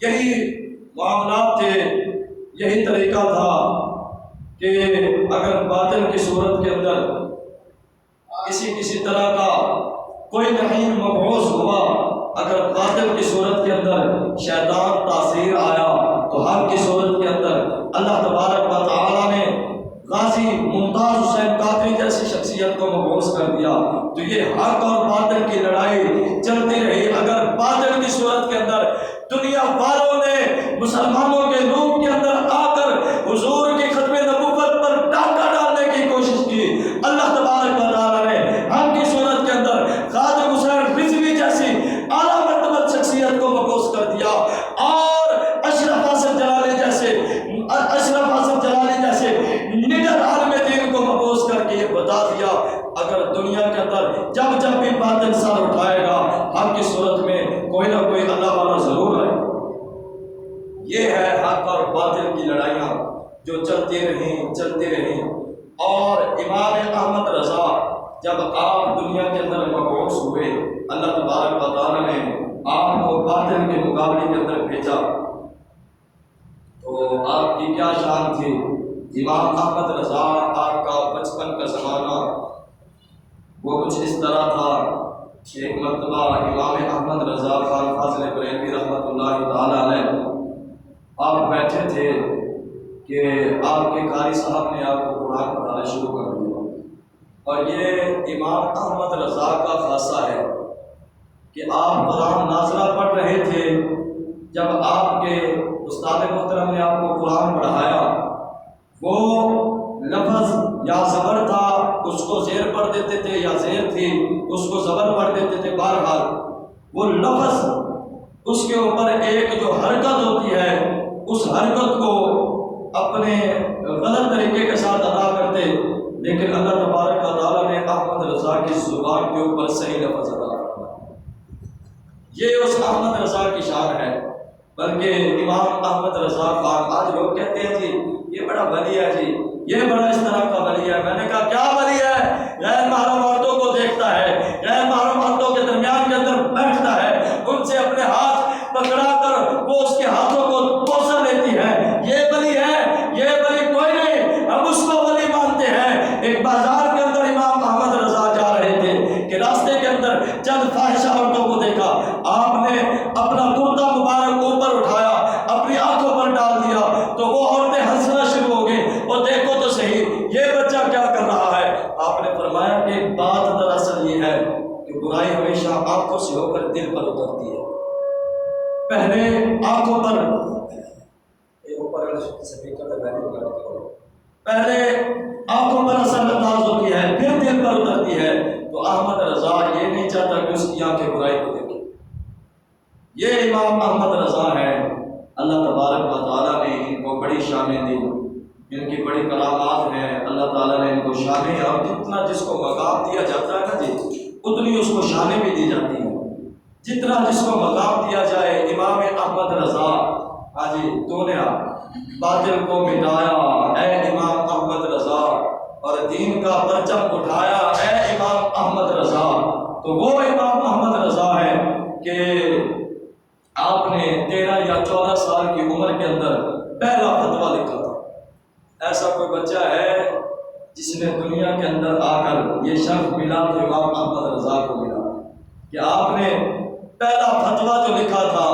یہی معاملات تھے، یہی طریقہ تھا کہ اگر باطل کی صورت کے اندر کسی طرح کا کوئی لعین مبعوث ہوا، اگر باطل کی صورت کے اندر شیطان تاثیر آیا تو حق کی صورت کے اندر اللہ تبارک و تعالیٰ نے غازی ممتاز حسین قادری جیسی شخصیت کو مبعوث کر دیا۔ تو یہ حق اور باطل کی لڑائی چلتی رہی۔ اگر باطل کی صورت کے اندر دنیا والوں نے مسلمانوں کے روم کے اندر آ کر حضور کی ختم نبوت پر ڈاکہ ڈالنے کی کوشش کی، اللہ تبارک و تعالیٰ نے حق کی صورت کے اندر غازی حسین رضوی جیسی اعلیٰ مرتبہ شخصیت کو مبعوث کر دیا، اور اشرف حسن جلالی جیسے نڈر عالم دین کو مبعوث کر کے یہ بتا دیا، اگر دنیا کے اندر جب بھی باطل سر اٹھائے گا، حق کی صورت میں کوئی نہ کوئی اللہ والا ضرور آئے۔ یہ ہے حق اور باطل کی لڑائیاں جو چلتی رہیں۔ اور امام احمد رضا جب آپ دنیا کے اندر مبعوث ہوئے، اللہ تبارک و تعالیٰ نے آپ کو باطل کے مقابلے کے اندر بھیجا، تو آپ کی کیا شان تھی؟ امام احمد رضا، آپ کا بچپن کا زمانہ وہ کچھ اس طرح تھا کہ ایک مرتبہ امام احمد رضا خان فاضل بریلوی رحمۃ اللہ تعالی علیہ آپ بیٹھے تھے کہ آپ کے قاری صاحب نے آپ کو قرآن پڑھانا شروع کر دیا، اور یہ امام احمد رضا کا خاصہ ہے کہ آپ قرآن نازلہ پڑھ رہے تھے، جب آپ کے استاد محترم نے آپ کو قرآن پڑھایا، وہ لفظ یا زبر تھا اس کو زیر پڑھ دیتے تھے، یا زیر تھی اس کو زبر پڑھ دیتے تھے، بہرحال وہ لفظ اس کے اوپر ایک جو حرکت ہوتی ہے اس حرکت کو اپنے غلط طریقے کے ساتھ ادا کرتے، لیکن اللہ تبارک و تعالیٰ نے احمد رضا کی زبان کے اوپر صحیح لفظ ادا کرنا، یہ اس احمد رضا کی شان ہے۔ بلکہ امام احمد رضا خان، آج لوگ کہتے ہیں جی یہ بڑا ولی ہے، جی یہ بڑا اس طرح کا ولی ہے۔ میں نے کہا کیا ولی ہے؟ غیر محرم عورتوں کو دیکھتا ہے، غیر محرم عورتوں کے درمیان کے اندر بیٹھتا ہے، ان سے اپنے ہاتھ پکڑا کر وہ اس کے ہاتھوں کو بوسہ لیتی ہے، یہ ولی ہے؟ یہ ولی کوئی نہیں، ہم اس کو ولی مانتے ہیں۔ ایک بازار کے اندر امام احمد رضا جا رہے تھے کہ راستے کے اندر چند فاحشہ عورتوں کو دیکھا، آپ نے اپنا کرتا مبارک اوپر اٹھایا، اپنی آنکھوں پر ڈال دیا، تو وہ عورتیں ہنسنا شروع ہو گئی، اور دیکھو تو صحیح یہ بچہ کیا کر رہا ہے۔ آپ نے فرمایا کہ بات دراصل یہ ہے کہ برائی ہمیشہ آنکھوں سے ہو کر دل پر اترتی ہے، پہلے آنکھوں پر، پہلے آنکھوں پر اثر انداز ہوتی ہے، پھر دل پر اترتی ہے۔ تو احمد رضا یہ نہیں چاہتا کہ اس کی آنکھیں برائی کو دیکھیں۔ یہ امام احمد رضا ہے، اللہ تبارک و تعالیٰ نے ان کو بڑی شانیں دی، ان کی بڑی کرامات ہیں، اللہ تعالیٰ نے ان کو شانیں، اور جتنا جس کو مقام دیا جاتا ہے نا جی، اتنی اس کو شانیں بھی دی جاتی ہیں، جتنا جس کو مقام دیا جائے۔ امام احمد رضا، ہاں جی، تو نے باطل کو مٹایا اے امام احمد رضا، اور دین کا پرچم اٹھایا اے امام احمد رضا۔ تو وہ امام احمد رضا ہے کہ آپ نے 13 یا 14 سال کی عمر کے اندر پہلا فتویٰ لکھا تھا۔ ایسا کوئی بچہ ہے جس نے دنیا کے اندر آ کر یہ شرف ملا تو امام احمد رضا کو ملا کہ آپ نے پہلا فتویٰ جو لکھا تھا،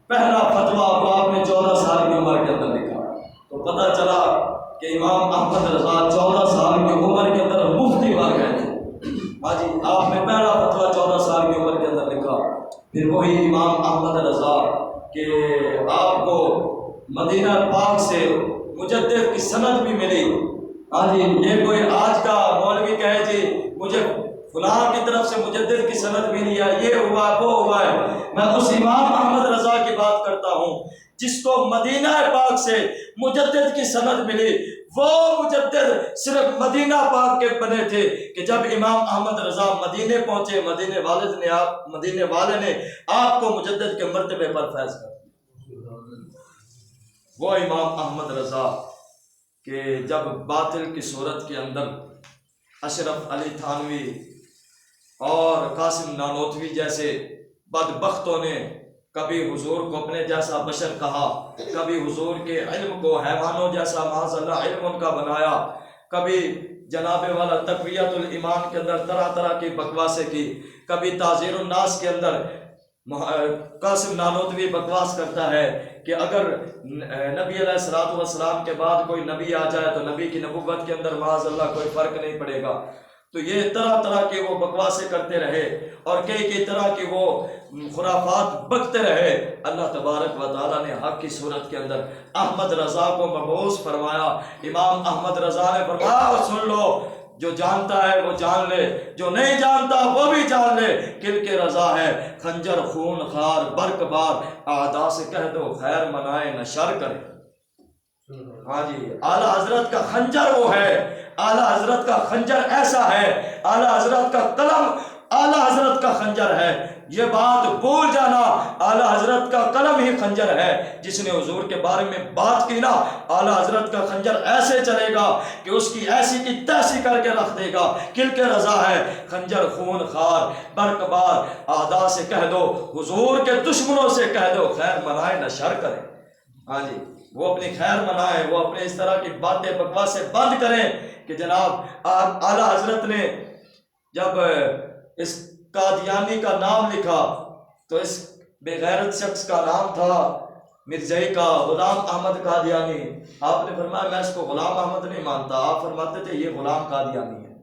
پہلا فتویٰ وہ آپ نے 14 سال کی عمر کے اندر لکھا۔ تو پتہ چلا کہ امام احمد رضا 14 سال کی عمر کے اندر مفتی بن گئے تھے۔ ہاں جی، آپ نے پہلا فتویٰ 14 سال کی عمر کے اندر لکھا۔ پھر وہی امام احمد رضا کہ آپ کو مدینہ پاک سے مجدد کی سند بھی ملی۔ ہاں جی، یہ کوئی آج کا مولوی کہے جی مجھے فلاں کی طرف سے مجدد کی سند ملی ہے، یہ ہوا وہ ہوا ہے، میں اس امام احمد رضا کی بات کرتا ہوں جس کو مدینہ پاک سے مجدد کی سند ملی۔ وہ مجدد صرف مدینہ پاک کے بنے تھے کہ جب امام احمد رضا مدینے پہنچے، مدینے والے نے آپ کو مجدد کے مرتبے پر فیض کر دیا۔ وہ امام احمد رضا کہ جب باطل کی صورت کے اندر اشرف علی تھانوی اور قاسم نانوتوی جیسے بدبختوں نے کبھی حضور کو اپنے جیسا بشر کہا، کبھی حضور کے علم کو حیوانوں جیسا معاذ اللہ علم ان کا بنایا، کبھی جناب والا تقویت الایمان کے اندر طرح طرح کی بکواسیں کی، کبھی تعزیر الناس کے اندر قاسم نانوتوی بکواس کرتا ہے کہ اگر نبی علیہ الصلوۃ والسلام کے بعد کوئی نبی آ جائے تو نبی کی نبوت کے اندر معاذ اللہ کوئی فرق نہیں پڑے گا۔ تو یہ طرح طرح کے وہ بکواسیں کرتے رہے اور کئی طرح کی وہ خرافات بکتے رہے۔ اللہ تبارک و تعالیٰ نے حق کی صورت کے اندر احمد رضا کو مبعوث فرمایا۔ امام احمد رضا نے فرمایا سن لو، جو جانتا ہے وہ جان لے، جو نہیں جانتا وہ بھی جان لے، کل کے رضا ہے خنجر خون خار برق بار، اعداء سے کہہ دو خیر منائے نہ شر کرے۔ ہاں جی، اعلیٰ حضرت کا خنجر وہ ہے، اعلیٰ حضرت کا خنجر ایسا ہے، اعلیٰ حضرت کا قلم اعلیٰ حضرت کا خنجر ہے۔ یہ بات بھول جانا، اعلیٰ حضرت کا قلم ہی خنجر ہے۔ جس نے حضور کے بارے میں بات کی نا، اعلیٰ حضرت کا خنجر ایسے چلے گا کہ اس کی ایسی کی تیسی کر کے رکھ دے گا۔ کل کے رضا ہے خنجر خون خار برق بار، اعداء سے کہہ دو، حضور کے دشمنوں سے کہہ دو خیر منائے نہ شر کرے۔ ہاں جی، وہ اپنی خیر منائے، وہ اپنے اس طرح کی باتیں بکواسیں بند کریں کہ جناب اعلیٰ حضرت نے جب اس قادیانی کا نام لکھا تو اس بے غیرت شخص کا نام تھا مرزائی کا غلام احمد قادیانی۔ آپ نے فرمایا میں اس کو غلام احمد نہیں مانتا، آپ فرماتے تھے یہ غلام قادیانی ہے۔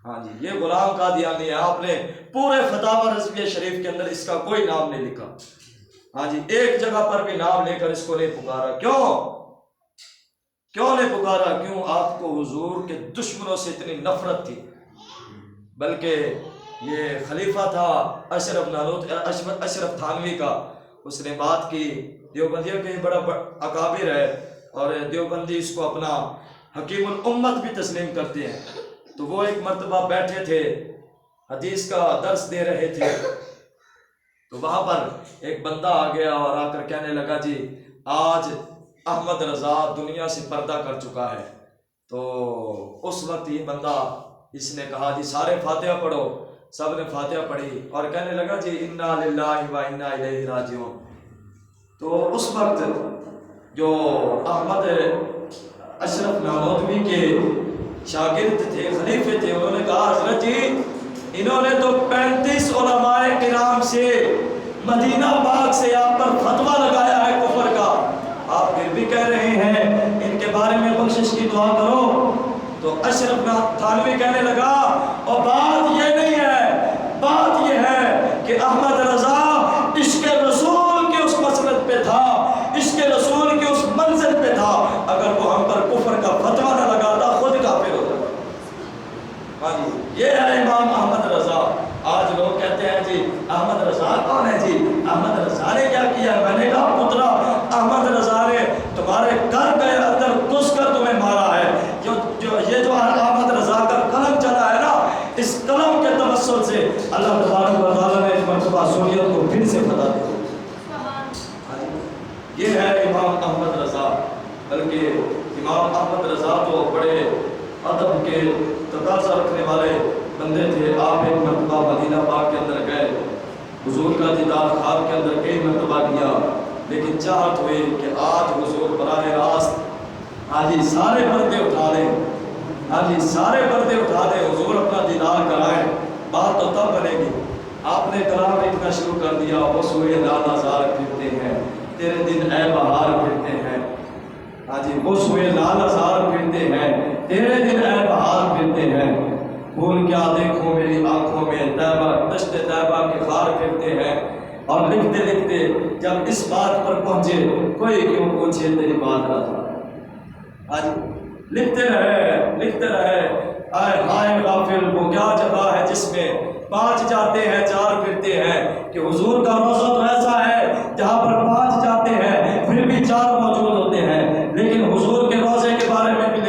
ہاں جی، یہ غلام قادیانی ہے۔ آپ نے پورے فتاوی رضویہ شریف کے اندر اس کا کوئی نام نہیں لکھا۔ ہاں جی، ایک جگہ پر بھی نام لے کر اس کو نہیں پکارا۔ کیوں نہیں پکارا؟ کیوں؟ آپ کو حضور کے دشمنوں سے اتنی نفرت تھی۔ بلکہ یہ خلیفہ تھا اشرف تھانوی کا، اس نے بات کی، دیوبندیوں کے بڑا اکابر ہے اور دیوبندی اس کو اپنا حکیم الامت بھی تسلیم کرتے ہیں۔ تو وہ ایک مرتبہ بیٹھے تھے، حدیث کا درس دے رہے تھے، تو وہاں پر ایک بندہ آ گیا اور آ کر کہنے لگا جی آج احمد رضا دنیا سے پردہ کر چکا ہے۔ تو اس وقت یہ بندہ اس نے کہا جی سارے فاتحہ پڑھو، سب نے فاتحہ پڑھی اور کہنے لگا جی انا للہ و انا الیہ راجعون۔ تو اس وقت جو احمد اشرف نانوتوی کے شاگرد تھے، خلیفے تھے، انہوں نے کہا حضرت جی انہوں نے تو 35 علماء کرام سے مدینہ پاک سے آپ پر فتویٰ لگایا ہے کفر کا، آپ پھر بھی کہہ رہے ہیں ان کے بارے میں بخشش کی دعا کرو۔ تو اشرف تھانوی کہنے لگا اور بات یہ نہیں ہے، بات یہ ہے کہ احمد رضا عشق رسول کے اس مسلک پہ تھا، عشق رسول کے اس منزل پہ تھا، اگر وہ ہم پر کفر کا فتویٰ نہ لگاتا خود کافر ہوتا۔ ہاں جی، یہ ہے امام احمد رضا۔ آج لوگ کہتے ہیں جی احمد رضا کون ہے؟ جی احمد رضا نے کیا کیا؟ میں نے کہا پترا احمد رضا نے تمہارے گھر کے اندر گھس کر تمہیں مارا ہے۔ جو احمد رضا کا قلم چلا ہے نا، اس قلم کے توسل سے اللہ تبارک و تعالیٰ نے اس مرتبہ سنیت کو پھر سے فتح دی۔ یہ ہے امام احمد رضا۔ بلکہ امام احمد رضا تو بڑے ادب کے تقاضا رکھنے والے بندے تھے۔ آپ ایک مرتبہ مدینہ پاک کے اندر گئے، حضور کا دیدار خواب کے اندر کئی مرتبہ کیا، لیکن چاہت ہوئی کہ آج حضور براہ راست ہاں جی سارے پردے اٹھا لیں، ہاں جی سارے پردے اٹھا دیں، حضور اپنا دیدار کرائیں، بات تو تب بنے گی۔ آپ نے کلام لکھنا شروع کر دیا، وہ سوئے لال ازار پھرتے ہیں، تیرے دن اے بہار پھرتے ہیں۔ ہاں جی، وہ سوئے لال ازار پھرتے ہیں، تیرے دن اے بہار پھرتے ہیں۔ بھول کیا دیکھوں میری آنکھوں میں طیبہ دشت طیبہ کے خار پھرتے ہیں۔ اور لکھتے لکھتے جب اس بات پر پہنچے کوئی کیوں پوچھے تیری بات نہ تھا۔ آج لکھتے رہے آئے ہائے غافل وہ کیا جگہ ہے جس میں 5 جاتے ہیں 4 پھرتے ہیں، کہ حضور کا روضہ تو ایسا ہے جہاں پر 5 جاتے ہیں پھر بھی 4 موجود ہوتے ہیں۔ لیکن حضور کے روضے کے بارے میں بھی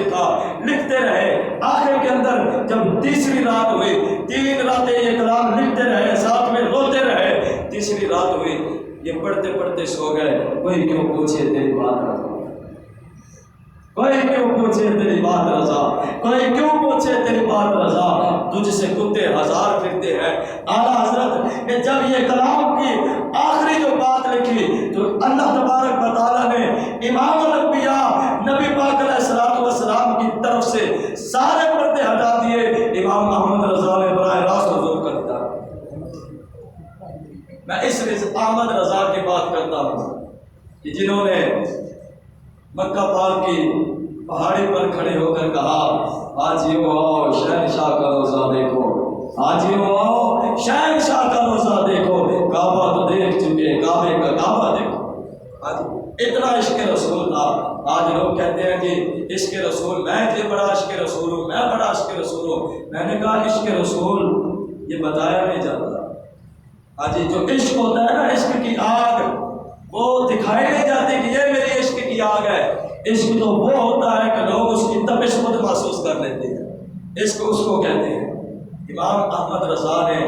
لکھتے رہے۔ آخر کے اندر جب تیسری رات ہوئی، 3 راتیں یہ کلام لکھتے رہے، ساتھ میں روتے رہے، تیسری رات ہوئی یہ پڑھتے پڑھتے سو گئے، کوئی کیوں پوچھے تیری بات نہ تھا۔ کوئی کیوں پوچھے تیری بات رضا، کوئی کیوں پوچھے تیری بات رضا، تجھ سے کتے ہزار پھرتے ہیں۔ اعلیٰ حضرت نے جب یہ کلام کی آخری جو بات لکھی تو اللہ تبارک و تعالیٰ نے امام الانبیاء نبی پاک علیہ الصلوۃ والسلام کی طرف سے سارے پردے ہٹا دیے، امام احمد رضا نے براہ راست حضور کا دیدار۔ میں اس احمد رضا کی بات کرتا ہوں کہ جنہوں نے مکہ پاک کی پہاڑی پر کھڑے ہو کر کہا حاجیوں آؤ شہنشاہ کا روزہ دیکھو، حاجیوں آؤ شہنشاہ کا روزہ دیکھو، کعبہ تو دیکھ چکے، کعبے کا کعبہ دیکھو۔ اتنا عشق رسول تھا۔ آج لوگ کہتے ہیں کہ عشق رسول، میں بڑا عشق رسول ہوں، میں بڑا عشق رسول ہوں۔ میں نے کہا عشق رسول یہ بتایا نہیں جاتا۔ آج جو عشق ہوتا ہے نا، عشق کی آگ، وہ دکھائی نہیں جاتی کہ یہ میری عشق کی آگ ہے۔ عشق تو وہ ہوتا ہے کہ لوگ اس کی تپش خود محسوس کر لیتے ہیں، عشق اس کو کہتے ہیں۔ امام احمد رضا نے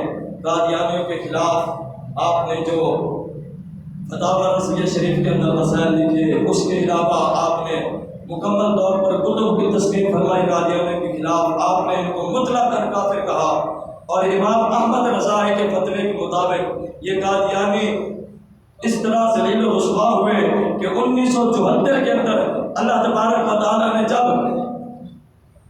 قادیانیوں کے خلاف آپ نے جو فتاوی رضویہ شریف کے اندر رسائل لکھے، اس کے علاوہ آپ نے مکمل طور پر کتب کی تصنیف فرمائی قادیانیوں کے خلاف، آپ نے ان کو مطلق کافر کہا۔ اور امام احمد رضا کے فتوے کے مطابق یہ قادیانی اس طرح ذلیل و رسوا ہوئے کہ 1974 کے اندر اللہ تبارک و تعالیٰ نے جب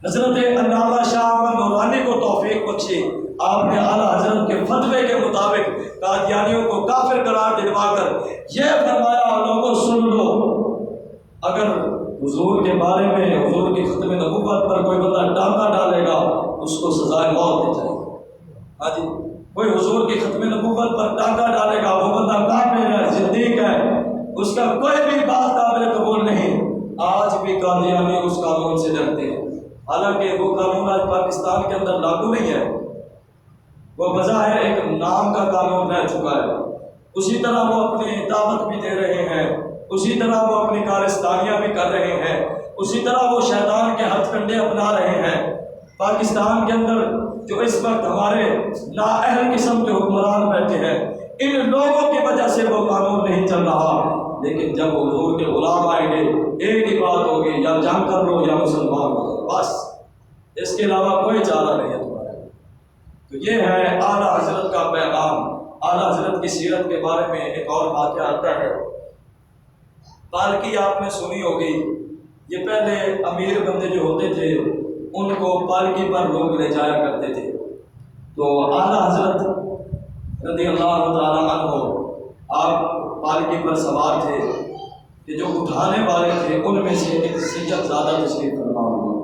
حضرت علامہ شاہ احمد نورانی کو توفیق بخشی، آپ نے اعلیٰ حضرت کے فتوے کے مطابق قادیانیوں کو کافر قرار دلوا کر یہ فرمایا لوگوں سن لو، اگر حضور کے بارے میں حضور کی ختم نبوت پر کوئی بندہ ڈاکہ ڈالے گا اس کو سزائے موت دی جائے گی۔ ہاں جی، کوئی حضور کی ختم نبوت پر ڈاکہ ڈالے گا، وہ بندہ کافر ہے، زندیق ہے، اس کا کوئی بھی بات قابل قبول نہیں۔ آج بھی قادیانی اس قانون سے ڈرتے ہیں، حالانکہ وہ قانون آج پاکستان کے اندر لاگو نہیں ہے، وہ بظاہر ایک نام کا قانون رہ چکا ہے۔ اسی طرح وہ اپنی دعوت بھی دے رہے ہیں، اسی طرح وہ اپنی کارستانیاں بھی کر رہے ہیں، اسی طرح وہ شیطان کے ہتھ کنڈے اپنا رہے ہیں۔ پاکستان کے اندر جو اس وقت ہمارے نااہل قسم کے حکمران بیٹھے ہیں، ان لوگوں کی وجہ سے وہ قانون نہیں چل رہا۔ لیکن جب حضور کے غلام آئیں گے، ایک ہی بات ہوگی، یا جنگ کر لو یا مسلمان ہو جاؤ، بس اس کے علاوہ کوئی چارہ نہیں ہے تمہارے۔ تو یہ ہے اعلیٰ حضرت کا پیغام۔ اعلیٰ حضرت کی سیرت کے بارے میں ایک اور واقعہ آتا ہے۔ پالکی آپ نے سنی ہوگی، یہ پہلے امیر بندے جو ہوتے تھے ان کو پالکی پر لوگ لے جایا کرتے تھے۔ تو اعلیٰ حضرت رضی اللہ تعالیٰ عنہ آپ پالکی پر سوار تھے کہ جو اٹھانے والے تھے ان میں سے ایک سید زادہ تشریف فرما ہوا،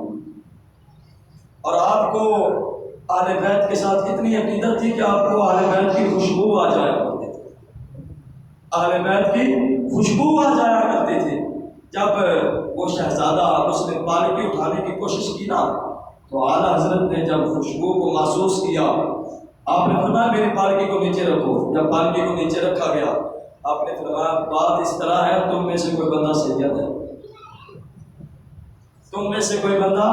اور آپ کو اہل بیت کے ساتھ اتنی عقیدت تھی کہ آپ کو اہل بیت کی خوشبو آ جایا کرتی تھی، اہل بیت کی خوشبو آ جایا کرتی تھی۔ جب وہ شہزادہ اس نے پالکی اٹھانے کی کوشش کی نا، تو اعلیٰ حضرت نے جب خوشبو کو محسوس کیا، آپ نے فرمایا میری پالکی کو نیچے رکھو۔ جب پالکی کو نیچے رکھا گیا، آپ نے فرمایا بات اس طرح ہے، تم میں سے کوئی بندہ سید ہے، تم میں سے کوئی بندہ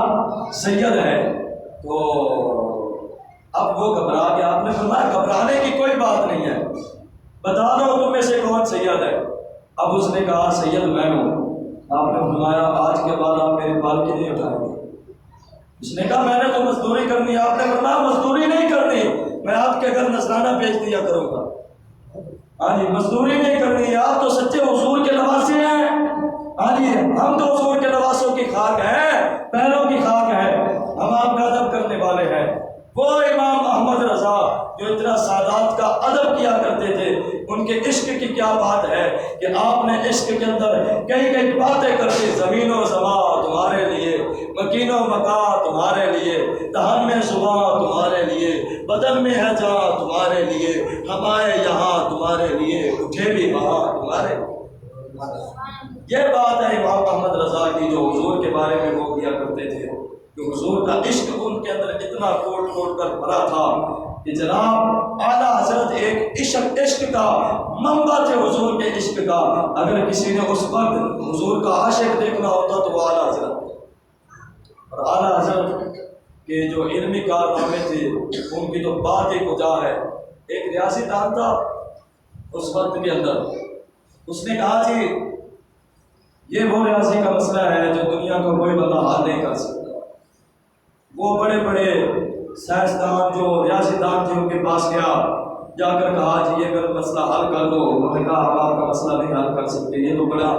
سید ہے۔ تو اب وہ گھبرا گیا۔ آپ نے فرمایا گھبرانے کی کوئی بات نہیں ہے، بتا دو تم میں سے کون سید ہے۔ اب اس نے کہا سید میں ہوں۔ آپ نے فرمایا آج کے بعد آپ میری پالکی نہیں اٹھائیں گے۔ اس نے کہا میں نے تو مزدوری کرنی ہے۔ آپ نے فرمایا مزدوری نہیں کرنی، میں آپ کے گھر نذرانہ بھیج دیا کروں گا۔ ہاں جی، مزدوری نہیں کرنی ہے، آپ تو سچے حضور کے نواسے ہیں۔ ہاں جی، ہم تو حضور کے نواسوں کی خاک ہے، پیروں کی خاک ہے، ہم آپ کا ادب کرنے والے ہیں۔ وہ امام احمد رضا جو اتنا سادات کا ادب کیا کرتے تھے، ان کے عشق کی کیا بات ہے کہ آپ نے عشق کے اندر کئی کئی باتیں کر دی۔ زمین و زمان تمہارے لیے، مکین و مکان تمہارے لیے، دہن میں زبان تمہارے لیے، بدن میں ہے جان تمہارے لیے، ہم آئے یہاں تمہارے لیے، اٹھے بھی وہاں تمہارے لیے۔ یہ بات ہے امام احمد رضا کی جو حضور کے بارے میں وہ کیا کرتے تھے، کہ حضور کا عشق ان کے اندر اتنا کوٹ کوٹ کر بھرا تھا کہ جناب اعلیٰ حضرت ایک عشق کا منبع تھے، حضور کے عشق کا۔ اگر کسی نے اس وقت حضور کا عاشق دیکھنا ہوتا تو وہ اعلیٰ حضرت تھے۔ اور اعلیٰ حضرت کے جو علمی کارنامے تھے ان کی تو بات ہی کجا ہے۔ ایک ریاضی دان تھا اس وقت کے اندر، اس نے کہا جی یہ وہ ریاضی کا مسئلہ ہے جو دنیا کا کوئی بندہ حل نہیں کر سکتا۔ وہ بڑے بڑے سائنسدان جو ریاضی دان تھے ان کے پاس گیا، جا کر کہا جی یہ اگر مسئلہ حل کر دو، انہوں نے کہا ہم آپ کا مسئلہ نہیں حل کر سکتے، یہ تو بڑا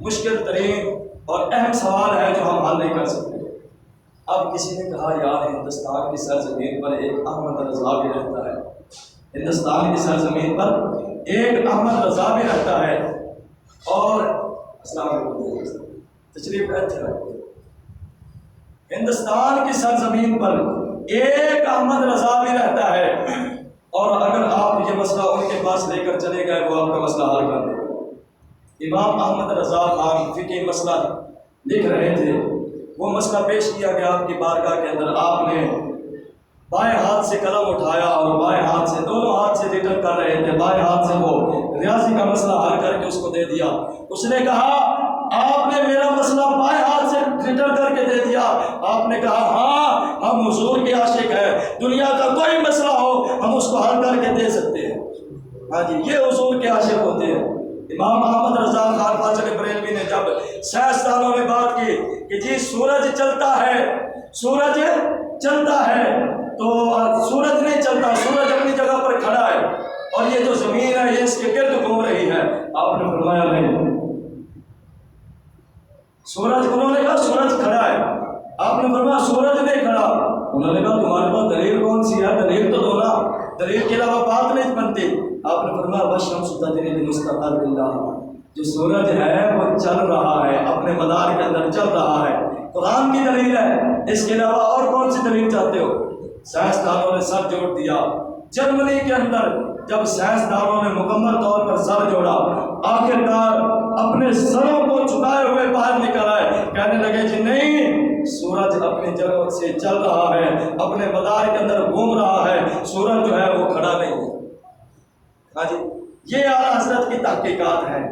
مشکل ترین اور اہم سوال ہے جو ہم حل نہیں کر سکتے۔ اب کسی نے کہا یار ہندوستان کی سرزمین پر ایک احمد رضا بھی رہتا ہے، ہندوستان کی سرزمین پر ایک احمد رضا بھی رہتا ہے، اور السلام علیکم تشریف رکھتے ہیں، ہندوستان کی سرزمین پر ایک احمد رضا بھی رہتا ہے، اور اگر آپ یہ مسئلہ ان کے پاس لے کر چلے گئے وہ آپ کا مسئلہ حل کر دیں گے۔ امام احمد رضا خان فقہی مسئلہ لکھ رہے تھے، وہ مسئلہ پیش کیا گیا آپ کی بارگاہ کے اندر، آپ نے بائیں ہاتھ سے قلم اٹھایا اور بائیں ہاتھ سے، دونوں ہاتھ سے ریٹن کر رہے تھے، بائیں ہاتھ سے وہ ریاضی کا مسئلہ حل کر کے اس کو دے دیا۔ اس نے کہا آپ نے میرا مسئلہ بائیں ہاتھ سے ریٹن کر کے دے دیا۔ آپ نے کہا ہاں ہم حضور کے عاشق ہیں، دنیا کا کوئی مسئلہ ہو ہم اس کو حل کر کے دے سکتے ہیں۔ ہاں جی، یہ حضور کے عاشق ہوتے ہیں۔ امام احمد رضا خان فاضل بریلوی نے جب سائنسدانوں نے بات کی کہ جی سورج چلتا ہے، سورج چلتا ہے، تو سورج نہیں چلتا، سورج اپنی جگہ پر کھڑا ہے، اور یہ جو زمین ہے یہ اس کے گرد گھوم رہی ہے۔ آپ نے فرمایا نہیں، سورج، انہوں نے کہا سورج کھڑا ہے، آپ نے فرمایا سورج نہیں کھڑا۔ انہوں نے کہا تمہارے پاس دلیل کون سی ہے، دلیل تو دو نا، دلیل کے علاوہ بات نہیں بنتی۔ آپ نے فرمایا والشمس تجری لمستقر لها، جو سورج ہے وہ چل رہا ہے، اپنے مدار کے اندر چل رہا ہے، قرآن کی دلیل ہے، اس کے علاوہ اور کون سی دلیل چاہتے ہو؟ سائنسدانوں نے سر جوڑ دیا۔ جرمنی کے اندر جب سائنسدانوں نے مکمل طور پر سر جوڑا، آخرکار اپنے سروں کو جھکائے ہوئے باہر نکل آئے، کہنے لگے جی نہیں، سورج اپنی جگہ سے چل رہا ہے، اپنے مدار کے اندر گھوم رہا ہے، سورج جو ہے وہ کھڑا نہیں ہے۔ ہاں جی، یہ اعلیٰ حضرت کی تحقیقات ہیں۔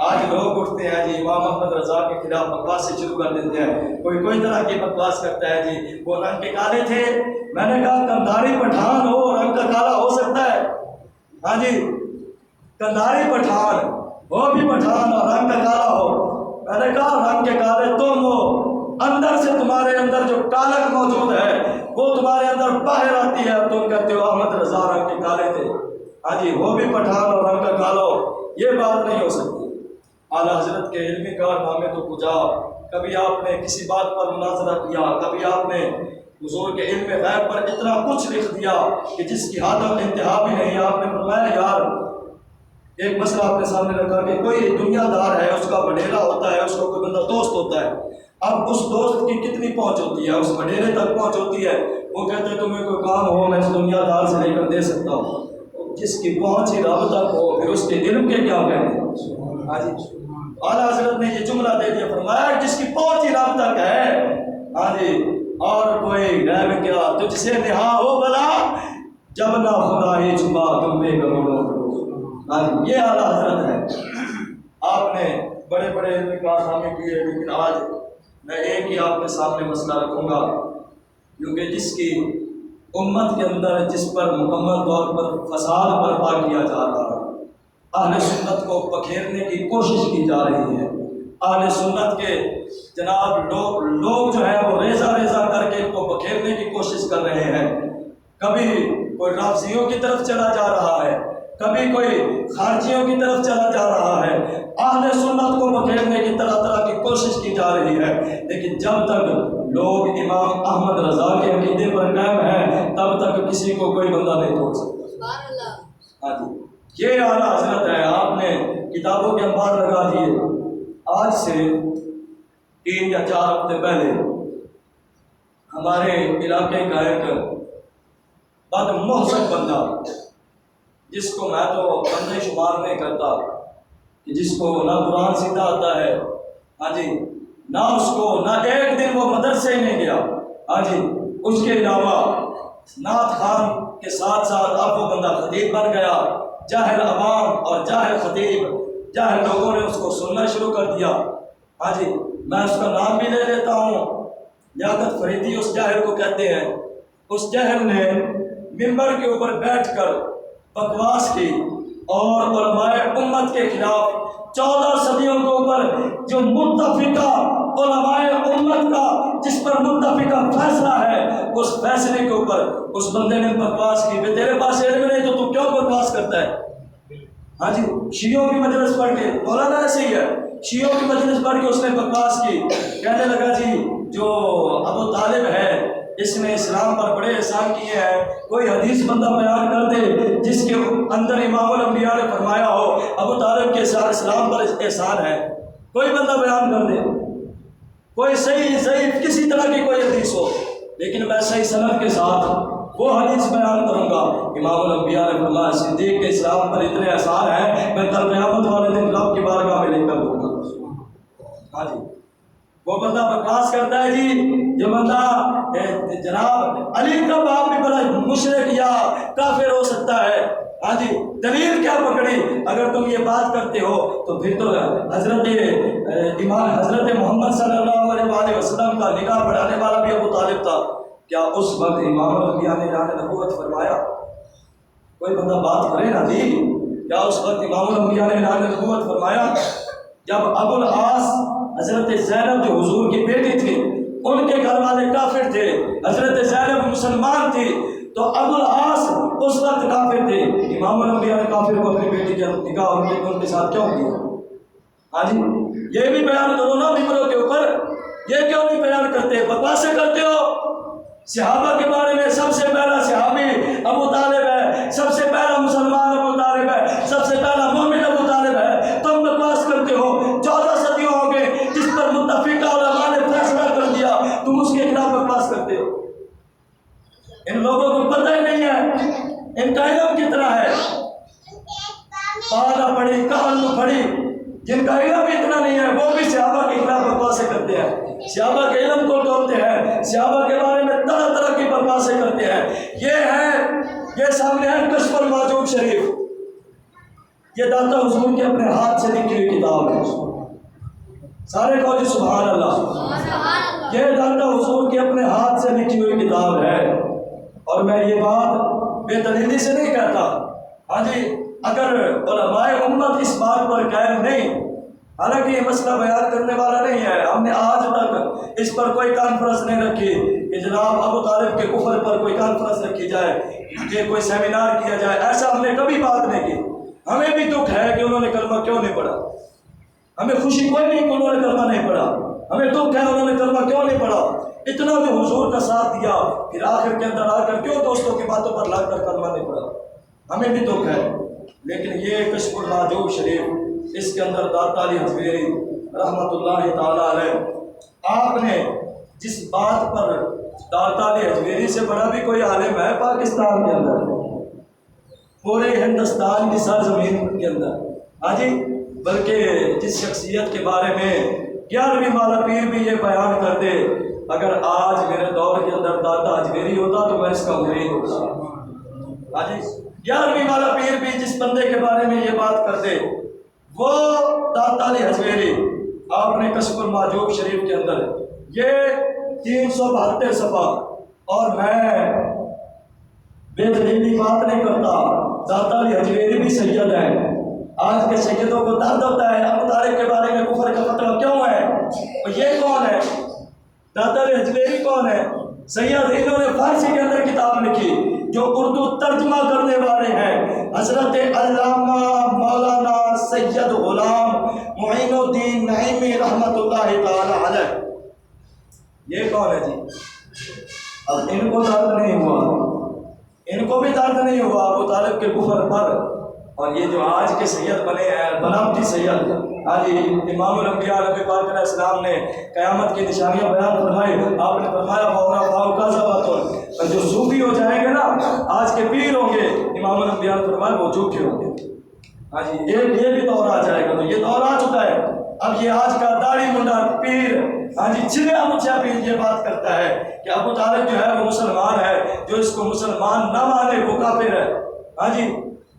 آج لوگ اٹھتے ہیں جی امام احمد رضا کے خلاف بکواس سے شروع کر دیتے ہیں، کوئی طرح کی بکواس کرتا ہے جی وہ رنگ کے کالے تھے۔ میں نے کہا کندھاری پٹھان ہو رنگ کا کالا ہو سکتا ہے؟ ہاں جی، کندھاری پٹھان وہ بھی پٹھان اور رنگ کا کالا ہو۔ میں نے کہا رنگ کے کالے تم ہو، اندر سے تمہارے اندر جو کالک موجود ہے وہ تمہارے اندر باہر آتی ہے، تم کہتے ہو احمد رضا رنگ کے کالے تھے۔ ہاں جی، وہ بھی پٹھان اور رنگ کا کالا ہو، یہ بات نہیں ہو سکتی۔ اعلیٰ حضرت کے علمی کارنامے تو کجا، کبھی آپ نے کسی بات پر مناظرہ کیا، کبھی آپ نے حضور کے علم غیب پر اتنا کچھ لکھ دیا کہ جس کی حد اور انتہا بھی نہیں۔ آپ نے فرمایا یار ایک مسئلہ آپ نے سامنے رکھا کہ کوئی دنیا دار ہے، اس کا وڈیرا ہوتا ہے، اس کو کوئی بندہ دوست ہوتا ہے، اب اس دوست کی کتنی پہنچ ہوتی ہے، اس وڈیرے تک پہنچ ہوتی ہے، وہ کہتے ہیں تمہیں کوئی کام ہو میں اس دنیا دار سے لے کر دے سکتا ہوں۔ جس کی پہنچ ہی رب تک ہو پھر اس کے علم کے کیا کہنے۔ ہاں جی، اعلیٰ حضرت نے یہ جملہ دے دیا، فرمایا جس کی پہنچ ہی رب تک ہے، ہاں جی، اور کوئی غیب کیا تجھ سے نہا ہو بلا، جب نہ خدا ہی چھپا تم پہ کروڑوں۔ ہاں جی، یہ اعلیٰ حضرت ہے۔ آپ نے بڑے بڑے علمی کارنامے کیے، لیکن آج میں ایک ہی آپ کے سامنے مسئلہ رکھوں گا، کیونکہ جس کی امت کے اندر جس پر مکمل طور پر فساد برپا کیا جا رہا ہے، اہل سنت کو پکھیرنے کی کوشش کی جا رہی ہے، اہل سنت کے جناب لوگ جو ہے وہ ریزہ ریزہ کر کے ان کو پکھیرنے کی کوشش کر رہے ہیں۔ کبھی کوئی رافضیوں کی طرف چلا جا رہا ہے، کبھی کوئی خارجیوں کی طرف چلا جا رہا ہے، اہل سنت کو پکھیرنے کی طرح طرح کی کوشش کی جا رہی ہے، لیکن جب تک لوگ امام احمد رضا کے عقیدے پر قائم ہیں تب تک کسی کو کوئی بندہ نہیں توڑ سکتا۔ ہاں جی، یہ اعلیٰ حضرت ہے۔ آپ نے کتابوں کے انبار لگا دیے۔ آج سے 3 یا 4 ہفتے پہلے ہمارے علاقے کا ایک بد محسن بندہ، جس کو میں تو بندے شمار نہیں کرتا، کہ جس کو نہ قرآن سیدھا آتا ہے، ہاں جی، نہ اس کو نہ ایک دن وہ مدرسے ہی نہیں گیا، ہاں جی، اس کے علاوہ نعت خان کے ساتھ ساتھ اب وہ بندہ خطیب بن گیا۔ جاہل عوام اور جاہل خطیب، جاہل لوگوں نے اس کو سننا شروع کر دیا۔ ہاں جی، میں اس کا نام بھی لے لیتا ہوں، لیاقت فریدی اس جاہل کو کہتے ہیں۔ اس جاہل نے ممبر کے اوپر بیٹھ کر بکواس کی اور علماء امت کے خلاف 14 صدیوں کے اوپر جو متفقہ علماء امت کا جس پر متفقہ فیصلہ ہے، اس فیصلے کے اوپر اس بندے نے بکواس کی. بے تیرے پاس علم نہیں تو کیوں بکواس کرتا ہے؟ ہاں جی، شیعوں کی مجلس پڑھ کے مولانا ایسے ہی ہے، شیعوں کی مجلس پڑھ کے اس نے بکواس کی. کہنے لگا جی جو ابو طالب ہے اس نے اسلام پر بڑے احسان کیے ہیں، کوئی حدیث بندہ بیان کر دے جس کے اندر امام الانبیاء نے فرمایا ہو ابو طالب کے اسلام پر احسان ہے، کوئی بندہ بیان کر دے، کوئی صحیح ضعیف کسی طرح کی کوئی حدیث ہو، لیکن میں صحیح سند کے ساتھ وہ حدیث بیان کروں گا. امام الانبیاء نے فرمایا صدیق کے اسلام پر اتنے احسان ہیں میں کل قیامت والے دن رب کی بارگاہ میں لے کر دوں گا. ہاں جی، وہ بندہ بکواس کرتا ہے جی، جو بندہ جناب علی کا باپ بھی بڑا مشرک یا کافر ہو سکتا ہے. ہاں جی، دلیل کیا پکڑی؟ اگر تم یہ بات کرتے ہو تو پھر تو حضرت محمد صلی اللہ علیہ وسلم کا نکاح پڑھانے والا بھی ابو طالب تھا. کیا اس وقت امام الانبیاء نے اعلان نبوت فرمایا؟ کوئی بندہ بات کرے نا جی، کیا اس وقت امام الانبیاء نے اعلان نبوت فرمایا؟ جب ابو العاص حضرت زینب جو حضور کی بیٹی تھی ان کے گھر والے کافر تھے، حضرت زینب مسلمان تھی، تو ابو العاص اس وقت کافر تھے. امام الانبیاء نے کافر کو اپنی بیٹی کا نکاح ان کے ساتھ کیوں کیا؟ ہاں جی، یہ بھی بیان کرو نا ممبروں کے اوپر، یہ کیوں نہیں بیان کرتے؟ بکواسیں کرتے ہو. صحابہ کے بارے میں سب سے پہلا صحابی ابو طالب ہے، سب سے پہلا مسلمان ابو طالب ہے، سب سے پہلا مومن ابو طالب ہے. تم بکواس کرتے ہو. 14 صدیوں ہو گئے جس پر متفقہ علماء نے فیصلہ کر دیا، تم اس کے خلاف بکواس کرتے ہو. ان لوگوں کو پتہ ہی نہیں ہے ان کا علم کتنا ہے. پالا پڑھی کہانو پڑھی، جن کا علم اتنا نہیں ہے وہ بھی صحابہ کے خلاف بکواسیں کرتے ہیں، صحابہ کے علم کو توڑتے ہیں، صحابہ کے بارے میں طرح طرح کی بکواسیں کرتے ہیں. یہ سامنے ہے کشف المحجوب شریف، یہ داتا حضور کے اپنے ہاتھ سے لکھی ہوئی کتاب ہے. سارے کو جی سبحان اللہ. یہ داتا حضور کے اپنے ہاتھ سے لکھی ہوئی کتاب ہے. اور میں یہ بات بے دلیلی سے نہیں کہتا. ہاں جی، اگر علماء امت اس بات پر قائم نہیں، حالانکہ یہ مسئلہ بیان کرنے والا نہیں ہے، ہم نے آج تک اس پر کوئی کانفرنس نہیں رکھی کہ جناب ابو طالب کے کفر پر کوئی کانفرنس رکھی جائے کہ کوئی سیمینار کیا جائے، ایسا ہم نے کبھی بات نہیں کی. ہمیں بھی دکھ ہے کہ انہوں نے کلمہ کیوں نہیں پڑھا، ہمیں خوشی کوئی نہیں کہ انہوں نے کلمہ نہیں پڑھا، ہمیں دکھ ہے انہوں نے کلمہ کیوں نہیں پڑھا. اتنا بھی حضور کا ساتھ دیا، پھر آخر کے اندر آ کر کیوں دوستوں کی باتوں پر لگ کر کلمہ نہیں پڑھا. ہمیں بھی دکھ ہے. لیکن یہ کشف المحجوب شریف، اس کے اندر داتا علی حجویری رحمۃ اللہ تعالی علیہ، آپ نے جس بات پر داتا علی حجویری سے بڑا بھی کوئی عالم ہے پاکستان کے اندر، پورے ہندوستان کی سرزمین کے اندر، ہاں جی، بلکہ جس شخصیت کے بارے میں 11ویں والا پیر بھی یہ بیان کر دے، اگر آج میرے دور کے اندر داتا حجویری ہوتا تو میں اس کا مرید ہوتا. ہاں جی، 11ویں والا پیر بھی جس بندے کے بارے میں یہ بات کر دے وہ داتا علی حجویری. آپ نے کشف المحجوب شریف کے اندر یہ 372 صفحہ، اور میں بے دلیلی بات نہیں کرتا، داتا علی حجویری بھی سید ہیں. آج کے سیدوں کو درد ہوتا ہے ابو طالب کے بارے میں کفر کا فتویٰ کیوں ہے، اور یہ کون ہے؟ داتا علی حجویری کون ہے؟ سید. انہوں نے فارسی کے اندر کتاب لکھی جو اردو ترجمہ کرنے والے ہیں حضرت علامہ مولانا سید غلام معین الدین نعیمی رحمۃ اللہ تعالی علیہ. یہ کون ہے جی؟ اب ان کو درد نہیں ہوا، ان کو بھی درد نہیں ہوا ابو طالب کے کفر پر. اور یہ جو آج کے سید بنے ہیں بناوٹی سید، آج امام الانبیاء نبی پاک علیہ السلام نے قیامت کی نشانیاں بیان فرمائی. آپ نے فرمایا اور جو صوفی ہو جائیں گے نا، آج کے پیر ہوں گے، امام الانبیاء نے فرمایا وہ جھوٹے ہوں گے. ہاں جی، یہ بھی دور آ جائے گا. تو یہ دور آ چکا ہے. اب یہ آج کا داڑھی منڈا پیر، ہاں جی، چلیا مچھا پیر یہ بات کرتا ہے کہ ابو طالب جو ہے وہ مسلمان ہے، جو اس کو مسلمان نہ مانے وہ کافر ہے. ہاں جی،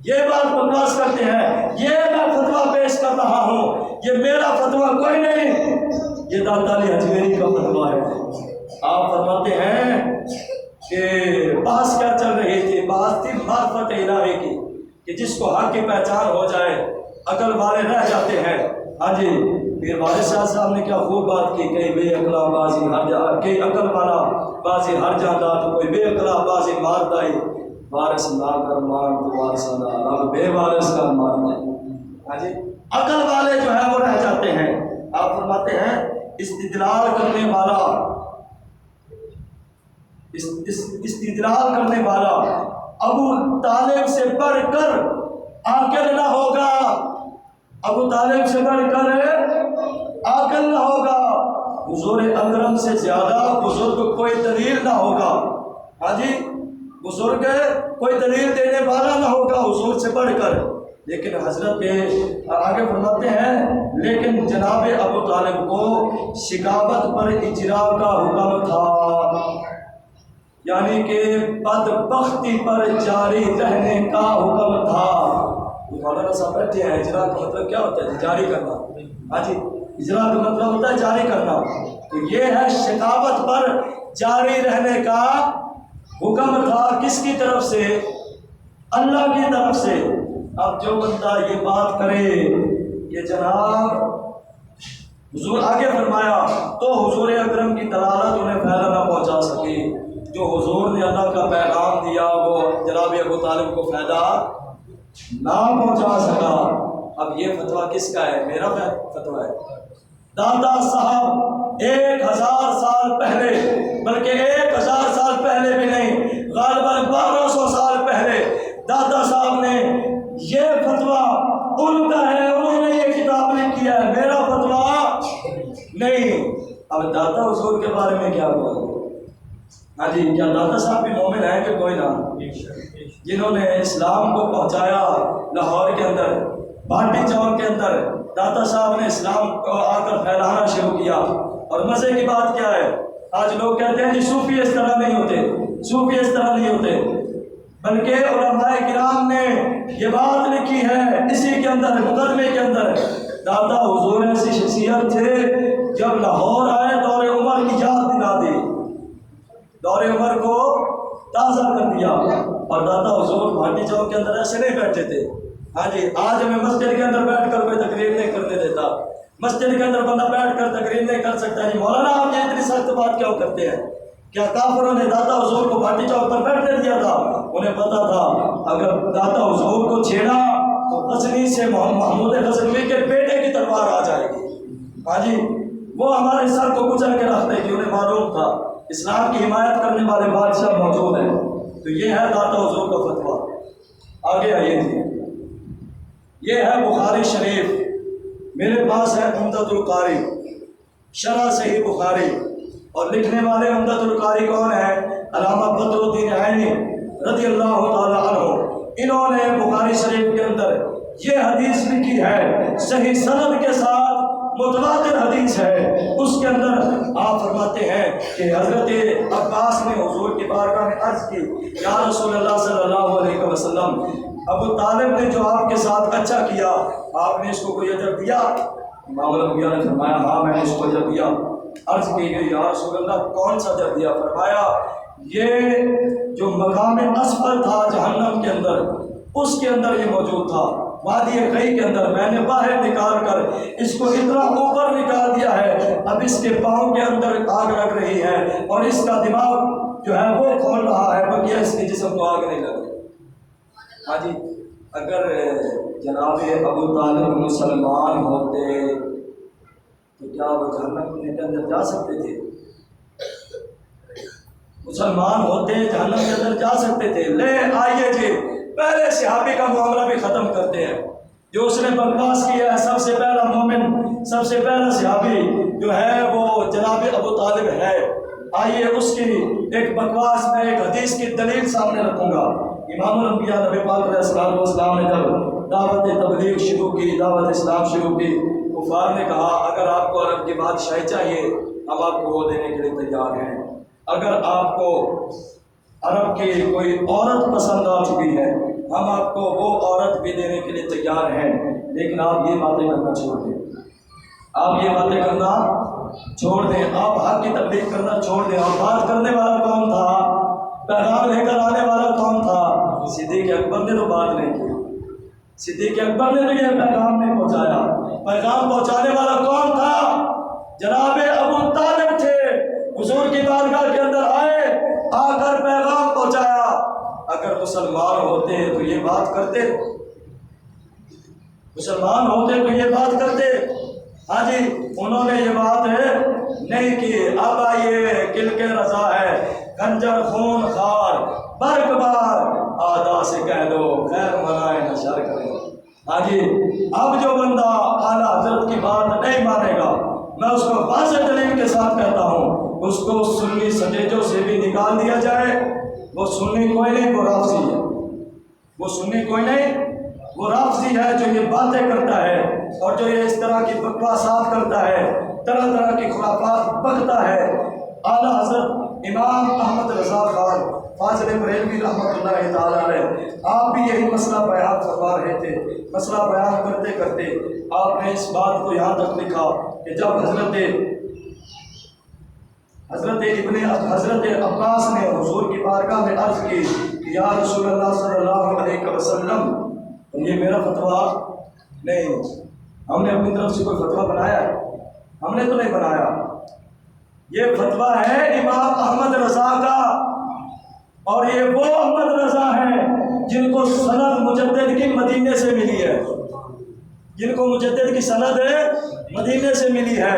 یہ بات بکواس کرتے ہیں. یہ میں فتویٰ پیش کر رہا ہوں، یہ میرا فتویٰ کوئی نہیں، یہ داتا علی حجویری کا فتویٰ ہے. آپ فرماتے ہیں کہ بحث کیا چل رہی تھی؟ بحث تھی معرفت الہی کی، کہ جس کو حق کی پہچان ہو جائے عقل والے رہ جاتے ہیں۔ ہاں جی، پھر والد صاحب نے کیا خوب بات کی، کئی بے عقلا بازی ہر جا، کئی عقل والا بازی ہر جانا، تو کوئی بے عقلا بازی مار دائی، وارث نہ کر مان تو وارثانہ، اب بے وارث کا مان دے۔ ہاں جی، عقل والے جو ہے وہ رہ جاتے ہیں۔ آپ فرماتے ہیں استدلال کرنے والا، استدلال کرنے والا ابو طالب سے بڑھ کر عاقل نہ ہوگا، ابو طالب سے بڑھ کر عاقل نہ ہوگا، حضور اکرم سے زیادہ بزرگ کوئی دلیل نہ ہوگا۔ ہاں جی، بزرگ کوئی دلیل دینے والا نہ ہوگا حضور سے بڑھ کر۔ لیکن حضرت آگے فرماتے ہیں لیکن جناب ابو طالب کو شکاوت پر اجرا کا حکم تھا، یعنی کہ بدبختی پر جاری رہنے کا حکم تھا۔ مولانا صاحب بیٹھے ہیں، اجرا کا مطلب کیا ہوتا ہے؟ جاری کرنا۔ ہاں جی، اجرا کا مطلب ہوتا ہے جاری کرنا، تو یہ ہے شکاوت پر جاری رہنے کا حکم تھا۔ کس کی طرف سے؟ اللہ کی طرف سے۔ اب جو بندہ یہ بات کرے کہ جناب حضور، آگے فرمایا تو حضور اکرم کی دلالت انہیں پھیلا نہ پہنچا سکی، جو حضور نے اللہ کا پیغام دیا وہ جناب ابو طالب کو فائدہ نہ پہنچا سکا۔ اب یہ فتویٰ کس کا ہے؟ میرا فتویٰ ہے۔ دادا صاحب 1000 سال پہلے، بلکہ 1000 سال پہلے بھی نہیں، غالباً 1200 سال پہلے دادا صاحب نے یہ فتویٰ ان کا ہے، انہوں نے یہ کتاب لکھی ہے، میرا فتویٰ نہیں۔ اب دادا حضور کے بارے میں کیا ہوا؟ ہاں جی، کیا دادا صاحب بھی مومن ہیں کہ کوئی نہ؟ جنہوں نے اسلام کو پہنچایا لاہور کے اندر، بھاٹی چوک کے اندر، دادا صاحب نے اسلام کو آ کر پھیلانا شروع کیا۔ اور مزے کی بات کیا ہے، آج لوگ کہتے ہیں جی صوفی اس طرح نہیں ہوتے، صوفی اس طرح نہیں ہوتے، بلکہ علماء کرام نے یہ بات لکھی ہے اسی کے اندر، مقدمے کے اندر، دادا حضور ایسی شخصیت تھے جب لاہور آئے دور عمر کی یاد دلا دی، دور عمر کو تازہ کر دیا۔ اور دادا حضور بھاٹی چوک کے اندر ایسے نہیں بیٹھے تھے۔ ہاں جی، آج ہمیں مسجد کے اندر بیٹھ کر کوئی تقریر نہیں کرنے دیتا، مسجد کے اندر بندہ بیٹھ کر تقریر نہیں کر سکتا۔ جی مولانا آپ یہ اتنی سخت بات کیوں کرتے ہیں؟ کیا کافروں نے دادا حضور کو بھاٹی چوک پر بیٹھنے دیا تھا؟ انہیں پتا تھا اگر دادا حضور کو چھیڑا تو غزنی سے محمود غزنوی کے بیٹے کی تلوار آ جائے گی۔ ہاں جی، وہ ہمارے سر کو کچل کے رکھ دے گی۔ انہیں معلوم تھا اسلام کی حمایت کرنے والے بادشاہ موجود ہیں۔ تو یہ ہے دادا حضور کا فتویٰ۔ آگے آئیے جی، یہ ہے بخاری شریف، میرے پاس ہے عمدۃ القاری، شرح صحیح بخاری، اور لکھنے والے عمدۃ القاری کون ہیں؟ علامہ بدر الدین عینی رضی اللہ تعالی عنہ۔ انہوں نے بخاری شریف کے اندر یہ حدیث لکھی ہے، صحیح سند کے ساتھ، متواتر حدیث ہے۔ اس کے اندر آپ فرماتے ہیں کہ حضرت عباس نے حضور کی بارگاہ میں عرض کی، یا رسول اللہ صلی اللہ علیہ وسلم، ابو طالب نے جو آپ کے ساتھ اچھا کیا، آپ نے اس کو کوئی اجر دیا؟ امام الانبیاء نے فرمایا ہاں میں نے اس کو اجر دیا۔ عرض کی گئی یا رسول اللہ کون سا اجر دیا؟ فرمایا یہ جو مقام اسفل تھا جہنم کے اندر، اس کے اندر یہ موجود تھا، وادی قیع کے اندر، میں نے باہر نکال کر اس کو اتنا اوپر نکال دیا ہے، اب اس کے پاؤں کے اندر آگ لگ رہی ہے اور اس کا دماغ جو ہے وہ کھول رہا ہے، بقیہ اس کے جسم کو آگ نہیں لگ رہی۔ ہاں جی، اگر جناب ابو طالب مسلمان ہوتے تو کیا وہ جہنم کے اندر جا سکتے تھے؟ مسلمان ہوتے جہنم کے اندر جا سکتے تھے؟ لے آئیے جی، پہلے صحابی کا معاملہ بھی ختم کرتے ہیں، جو اس نے بکواس کیا ہے۔ سب سے پہلا مومن، سب سے پہلا صحابی جو ہے وہ جناب ابو طالب ہے۔ آئیے اس کی ایک بکواس میں ایک حدیث کی دلیل سامنے رکھوں گا۔ امام الانبیاء نبی پاک علیہ السلام نے جب دعوت تبلیغ شروع کی، دعوت اسلام شروع کی، کفار نے کہا اگر آپ کو عرب کی بادشاہی چاہیے ہم آپ کو وہ دینے کے لیے تیار ہیں، اگر آپ کو عرب کی کوئی عورت پسند آ چکی ہے ہم آپ کو وہ عورت بھی دینے کے لیے تیار ہیں، لیکن آپ یہ باتیں کرنا چھوڑ دیں، آپ یہ باتیں کرنا چھوڑ دیں، آپ حق کی تبلیغ کرنا چھوڑ دیں۔ اور بات کرنے والا کون تھا؟ پیغام لے کر آنے والا کون تھا؟ صدیق اکبر نے تو بات نہیں کی، صدیق اکبر نے تو یہ پیغام نہیں پہنچایا. پیغام پہنچانے والا کون تھا؟ جناب ابو طالب تھے. حضور کی بارگاہ کے اندر آئے، آ کر پیغام پہنچایا. اگر مسلمان ہوتے تو یہ بات کرتے، مسلمان ہوتے تو یہ بات کرتے. ہاں جی، انہوں نے یہ بات نہیں کی. اب آئیے، کل کے رضا ہے، کنجر خون خار برق بار، آدا سے کہہ دو خیر منائے نہ شر کرے. ہاں جی، اب جو بندہ اعلیٰ حضرت کی بات نہیں مانے گا، میں اس کو واضح دلیل کے ساتھ کہتا ہوں، اس کو سنی سٹیجوں سے بھی نکال دیا جائے. وہ سنی کوئی نہیں، وہ رافضی ہے. وہ سنی کوئی نہیں، وہ رافضی ہے جو یہ باتیں کرتا ہے اور جو یہ اس طرح کی بکواسات کرتا ہے، طرح طرح کی خرافات بکتا ہے. اعلیٰ حضرت امام احمد رضا خان فاضل بریلوی رحمۃ اللہ تعالیٰ علیہ، آپ بھی یہی مسئلہ بیان فرما رہے تھے. مسئلہ بیان کرتے کرتے آپ نے اس بات کو یہاں تک لکھا کہ جب حضرت عباس نے حضور کی بارگاہ میں عرض کی کہ یا رسول اللہ صلی اللہ علیہ وسلم، تو یہ میرا فتویٰ نہیں، ہم نے اپنی طرف سے کوئی فتویٰ بنایا ہے؟ ہم نے تو نہیں بنایا. یہ فتویٰ ہے امام احمد رضا کا، اور یہ وہ احمد رضا ہیں جن کو سند مجدد کی مدینے سے ملی ہے، جن کو مجدد کی سند مدینے سے ملی ہے.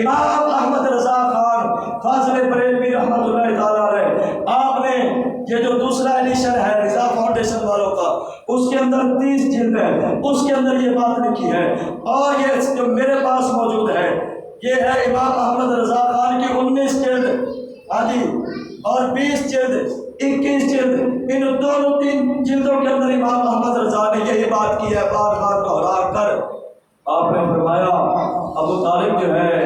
امام احمد رضا خان فاضل بریلوی رحمۃ اللہ تعالیٰ علیہ، آپ نے یہ جو دوسرا ایڈیشن ہے رضا فاؤنڈیشن والوں کا، اس کے اندر 30 جلد ہے، اس کے اندر یہ بات لکھی ہے. اور یہ جو میرے پاس موجود ہے یہ ہے امام احمد رضا خان کی 19 جلد، ہاں جی، اور 20 جلد، 21 جلد. ان دونوں 3 جلدوں کے اندر امام احمد رضا نے یہی بات کی ہے، بار بار دہرا کر. آپ نے فرمایا ابو طالب جو ہے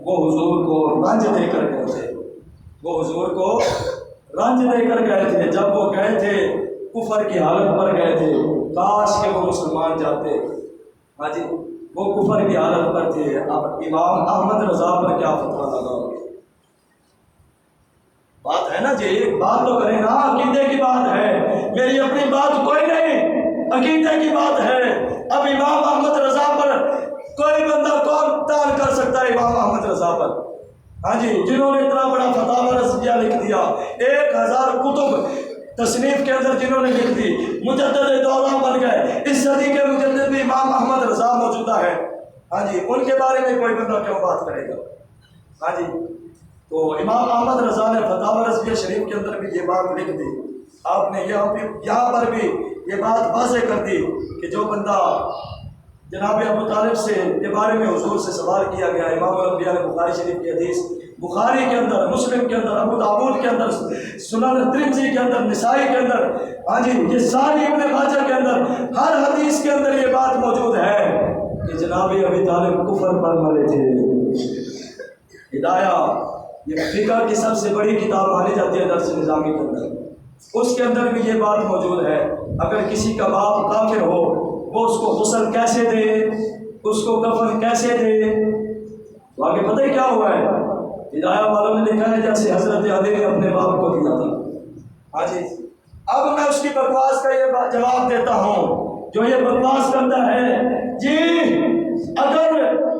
وہ حضور کو رنج دے کر گئے تھے، وہ حضور کو رنج دے کر گئے تھے. جب وہ گئے تھے کفر کی حالت پر گئے تھے، کاش کہ وہ مسلمان جاتے. ہاں جی، وہ کفر کی حالت پر تھے. اب امام احمد رضا پر کیا فتویٰ لگا؟ بات ہے نا جی، ایک بات تو کریں نا، عقیدے کی بات ہے، میری اپنی بات کوئی نہیں، عقیدے کی بات ہے. اب امام احمد رضا پر کوئی بندہ کون تان کر سکتا ہے؟ امام احمد رضا پر، ہاں جی، جنہوں نے اتنا بڑا فتاوی رضویہ لکھ دیا، 1000 کتب تصنیف کے اندر جنہوں نے لکھ دی، مجدد دورہ بن گئے. اس صدی کے مجدد بھی امام احمد رضا موجودہ ہے. ہاں جی، ان کے بارے میں کوئی بندہ کیوں بات کرے گا؟ ہاں جی، تو امام احمد رضا نے فتاوی رضویہ شریف کے اندر بھی یہ بات لکھ دی. آپ نے یہاں پر بھی یہ بات واضح کر دی کہ جو بندہ جناب ابو طالب سے کے بارے میں حضور سے سوال کیا گیا، امام الانبیاء نے بخاری شریف کی حدیث، بخاری کے اندر، مسلم کے اندر، ابو داؤد کے اندر، سنن ترمذی کے اندر، نسائی کے اندر، ہاں جی، یہ ساری ابن ماجہ کے اندر، ہر حدیث کے اندر یہ بات موجود ہے کہ جناب ابی طالب کفر پر مرے تھے. ہدایہ یہ فقہ کی سب سے بڑی کتاب مانی جاتی ہے درس نظامی کے اندر، اس کے اندر بھی یہ بات موجود ہے. اگر کسی کا باپ کافر ہو، وہ اس کو غسل کیسے دے، اس کو کفن کیسے دے؟ تو آگے پتہ ہی کیا ہوا ہے؟ ہدایہ والوں نے لکھا ہے جیسے حضرت علی نے اپنے باپ کو دیا تھا. ہاں جی، اب میں اس کی بکواس کا یہ جواب دیتا ہوں جو یہ بکواس کرتا ہے. جی، اگر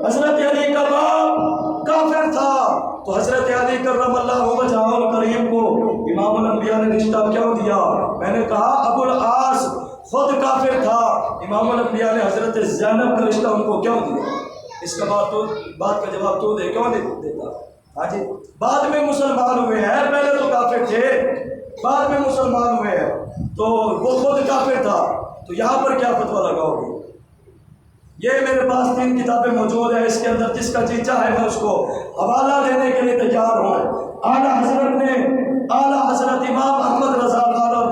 حضرت علی کا باپ کافر تھا تو حضرت علی کرم اللہ وجہہ الکریم کو امام الانبیاء نے رشتہ کیوں دیا؟ میں نے کہا ابو العاص خود کافر تھا، امام الانبیاء نے حضرت زینب کا رشتہ ان کو کیوں دیا؟ اس کا بات کا جواب تو دے، کیوں نہیں دیتا؟ ہاں جی، بعد میں مسلمان ہوئے ہیں، پہلے تو کافر تھے، بعد میں مسلمان ہوئے ہیں، تو وہ خود کافر تھا، تو یہاں پر کیا فتویٰ لگاؤ گے؟ یہ میرے پاس 3 کتابیں موجود ہیں، اس کے اندر جس کا چیچا ہے میں اس کو حوالہ دینے کے لیے تیار ہوں. اعلیٰ حضرت امام احمد رضا خان، اور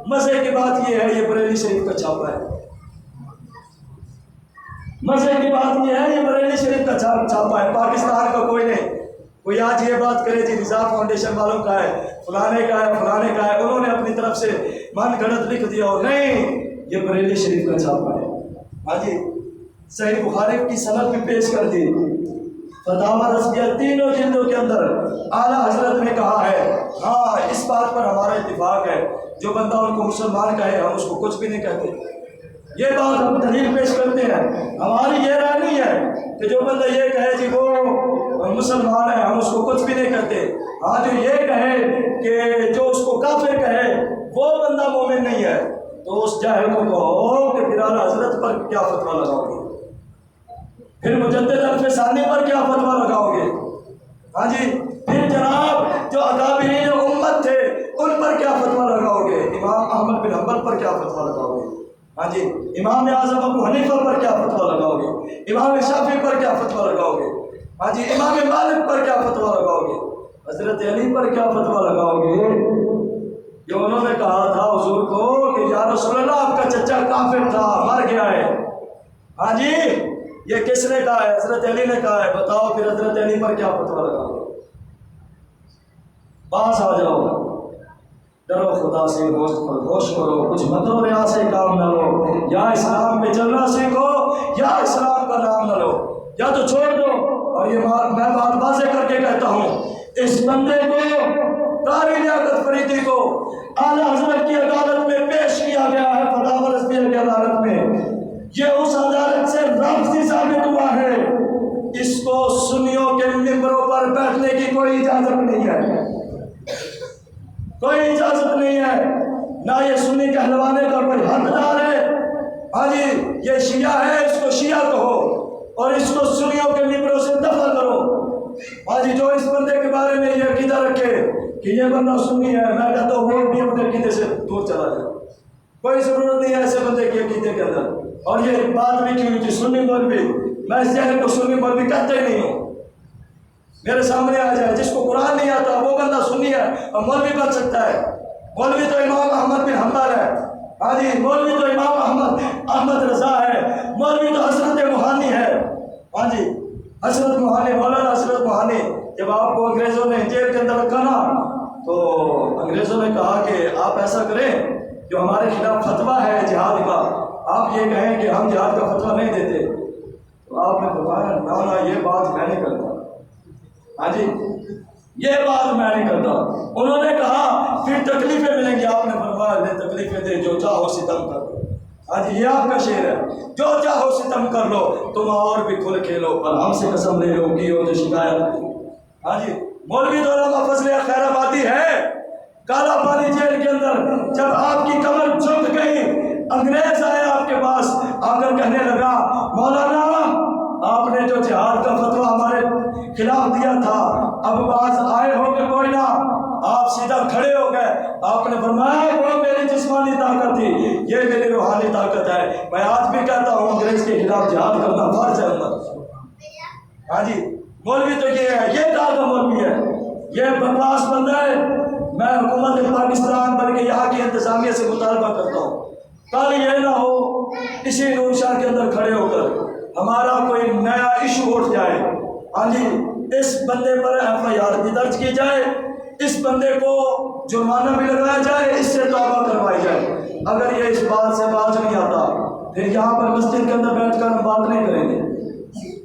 مزے کی بات یہ ہے یہ بریلی شریف کا چھاپا ہے. مزے کی بات یہ ہے یہ بریلی شریف کا چھاپا ہے، پاکستان کا کوئی نہیں. کوئی آج یہ بات کرے جی رضا فاؤنڈیشن والوں کا ہے، فلانے کا ہے، فلانے کا ہے، انہوں نے اپنی طرف سے من گھڑت لکھ دیا، اور نہیں، یہ بریلی شریف کا چھاپا ہے. ہاں جی، صحیح بخاری کی سند بھی پیش کر دی، فتاوی رضویہ 3 جلدوں کے اندر اعلیٰ حضرت نے کہا ہے. ہاں، اس بات پر ہمارا اتفاق ہے، جو بندہ ان کو مسلمان کہے ہم اس کو کچھ بھی نہیں کہتے. یہ بات ہم دلیل پیش کرتے ہیں. ہماری یہ رائے نہیں ہے کہ جو بندہ یہ کہے جی وہ مسلمان ہے ہم اس کو کچھ بھی نہیں کرتے. ہاں جو یہ کہے کہ جو اس کو کافر کہے وہ بندہ مومن نہیں ہے تو اس جاہل کو کہو کہ پھر اعلیٰ حضرت پر کیا فتویٰ لگاؤ گے, پھر مجدد الف ثانی پر کیا فتویٰ لگاؤ گے. ہاں جی پھر جناب جو اکابرین امت تھے ان پر کیا فتویٰ لگاؤ گے, امام احمد بن حنبل پر کیا فتویٰ لگاؤ گے. ہاں جی امام اعظم ابو حنیفہ پر کیا فتویٰ لگاؤ گے, امام شافعی پر کیا فتویٰ لگاؤ گے. ہاں جی امام مالک پر کیا فتویٰ لگاؤ گے, حضرت علی پر کیا فتویٰ لگاؤ گے. جو انہوں نے کہا تھا حضور کو کہ یا رسول اللہ آپ کا چچا کافر تھا مر گیا ہے. ہاں جی یہ کس نے کہا ہے, حضرت علی نے کہا ہے. بتاؤ پھر حضرت علی پر کیا فتویٰ لگاؤ گے. پاس آ جاؤ, ڈرو خدا سے, ہوش کرو, کچھ متو ریا سے کام نہ لو, یا اسلام پہ چلنا سیکھو یا اسلام کا نام نہ لو, یا تو چھوڑ دو. اور یہ بات میں بات واضح کر کے کہتا ہوں, اس بندے کو قاری لیاقت فریدی کو اعلیٰ حضرت کی عدالت میں پیش کیا گیا ہے, فتاوی رضویہ کی عدالت میں. یہ اس عدالت سے رفضی ثابت ہوا ہے. اس کو سنیوں کے ممبروں پر بیٹھنے کی کوئی اجازت نہیں ہے, کوئی اجازت نہیں ہے. نہ یہ سنی کہلوانے کا کوئی حقدار ہے. ہاں جی یہ شیعہ ہے اس کو شیعہ کہو اور اس کو سنیوں کے ممبروں سے دفع کرو. ہاں جی جو اس بندے کے بارے میں یہ عقیدہ رکھے کہ یہ بندہ سنی ہے, میں کہتا ہوں وہ بھی اپنے عقیدے سے دور چلا جائے. کوئی ضرورت نہیں ہے ایسے بندے کے عقیدے کے اندر. اور یہ بات بھی کی ہوئی تھی سنی مولوی, میں اس جہل کو سنی مولوی کہتے ہی نہیں ہوں. میرے سامنے آ جائے جس کو قرآن نہیں آتا وہ بندہ سنی ہے اور مولوی بن سکتا ہے. مولوی تو امام احمد بن حنبل ہے. ہاں جی مولوی تو امام احمد رضا ہے. مولوی تو حضرت موہانی ہے. ہاں جی حضرت موہانی, مولانا حضرت موہانی. جب آپ کو انگریزوں نے جیل کے اندر رکھا نا تو انگریزوں نے کہا کہ آپ ایسا کریں جو ہمارے خلاف فتویٰ ہے جہاد کا, آپ یہ کہیں کہ ہم جہاد کا فتویٰ نہیں دیتے. تو آپ نے بتایا نہ یہ بات میں نہیں کرتا. ہاں جی یہ بات میں نہیں کرتا. انہوں نے کہا پھر تکلیفیں ملیں گی. آپ نے فرمایا لے تکلیفیں دے, جو چاہو ستم کر لو. ہاں جی یہ آپ کا شعر ہے, جو چاہو ستم کر لو تم اور بھی کھل کھیلو, پر ہم سے قسم لے لو کی ہو جو شکایت کی. ہاں جی مولوی علامہ فضل خیر آبادی ہے کالا پانی جیل کے اندر. جب آپ کی کمر جھک گئی انگریز آئے آپ کے پاس, آ کر کہنے لگا مولانا آپ نے جو جہاد کا فتویٰ ہمارے خلاف دیا تھا اب باز آئے ہو کہ کوئی نہ. آپ سیدھا کھڑے ہو گئے. آپ نے فرمایا وہ میری جسمانی طاقت تھی, یہ میری روحانی طاقت ہے. میں آج بھی کہتا ہوں انگریز کے خلاف جہاد کرنا فرض ہے. ہاں جی مولوی تو یہ ہے, یہ کہا مولوی ہے, یہ بکواس بندہ ہے. میں حکومت پاکستان بلکہ یہاں کی انتظامیہ سے مطالبہ کرتا ہوں کل یہ نہ ہو اسی نور شاہ کے اندر کھڑے ہو کر ہمارا کوئی نیا ایشو اٹھ جائے. ہاں جی اس بندے پر FIR بھی درج کی جائے, اس بندے کو جرمانہ بھی لگایا جائے, اس سے توبہ کروائی جائے. اگر یہ اس بات سے باز نہیں آتا پھر یہاں پر مسجد کے اندر بیٹھ کر ہم بات نہیں کریں گے.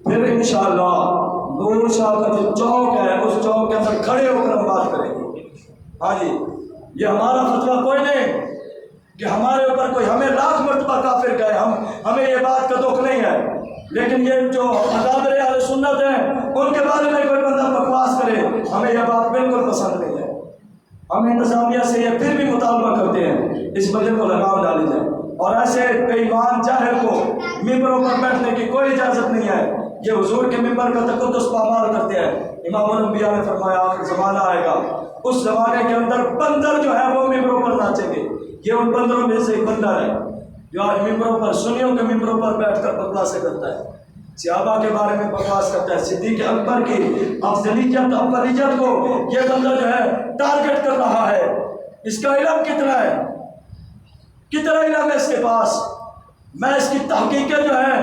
پھر انشاءاللہ نور شاہ کا جو چوک ہے اس چوک کے اندر کھڑے ہو کر ہم بات کریں گے. ہاں جی یہ ہمارا فتویٰ کوئی نہیں کہ ہمارے اوپر کوئی ہمیں لاکھ مرتبہ کافر کہے, ہمیں یہ بات کا دکھ نہیں ہے. لیکن یہ جو اکابر اہل سنت ہیں ان کے بارے میں کوئی بندہ بکواس کرے ہمیں یہ بات بالکل پسند نہیں ہے. ہم انتظامیہ سے یہ پھر بھی مطالبہ کرتے ہیں اس بندے کو لگام ڈالی جائے. اور ایسے بے ایمان جاہل کو ممبروں پر بیٹھنے کی کوئی اجازت نہیں ہے. یہ حضور کے ممبر کا تقدس پامال کرتے ہیں. امام الانبیاء نے فرمایا آخر زمانہ آئے گا, اس زمانے کے اندر بندر جو ہے وہ ممبروں پر ناچیں گے. یہ ان بندروں میں سے ایک بندر ہے جو آج ممبروں پر سنیوں کے ممبروں پر بیٹھ کر بکواسیں کرتا ہے, صحابہ کے بارے میں بکواس کرتا ہے. صدیق اکبر کی افضلیت کو یہ بندہ جو ہے ٹارگٹ کر رہا ہے. اس کا علم کتنا ہے, کتنا علم ہے اس کے پاس. میں اس کی تحقیقیں جو ہے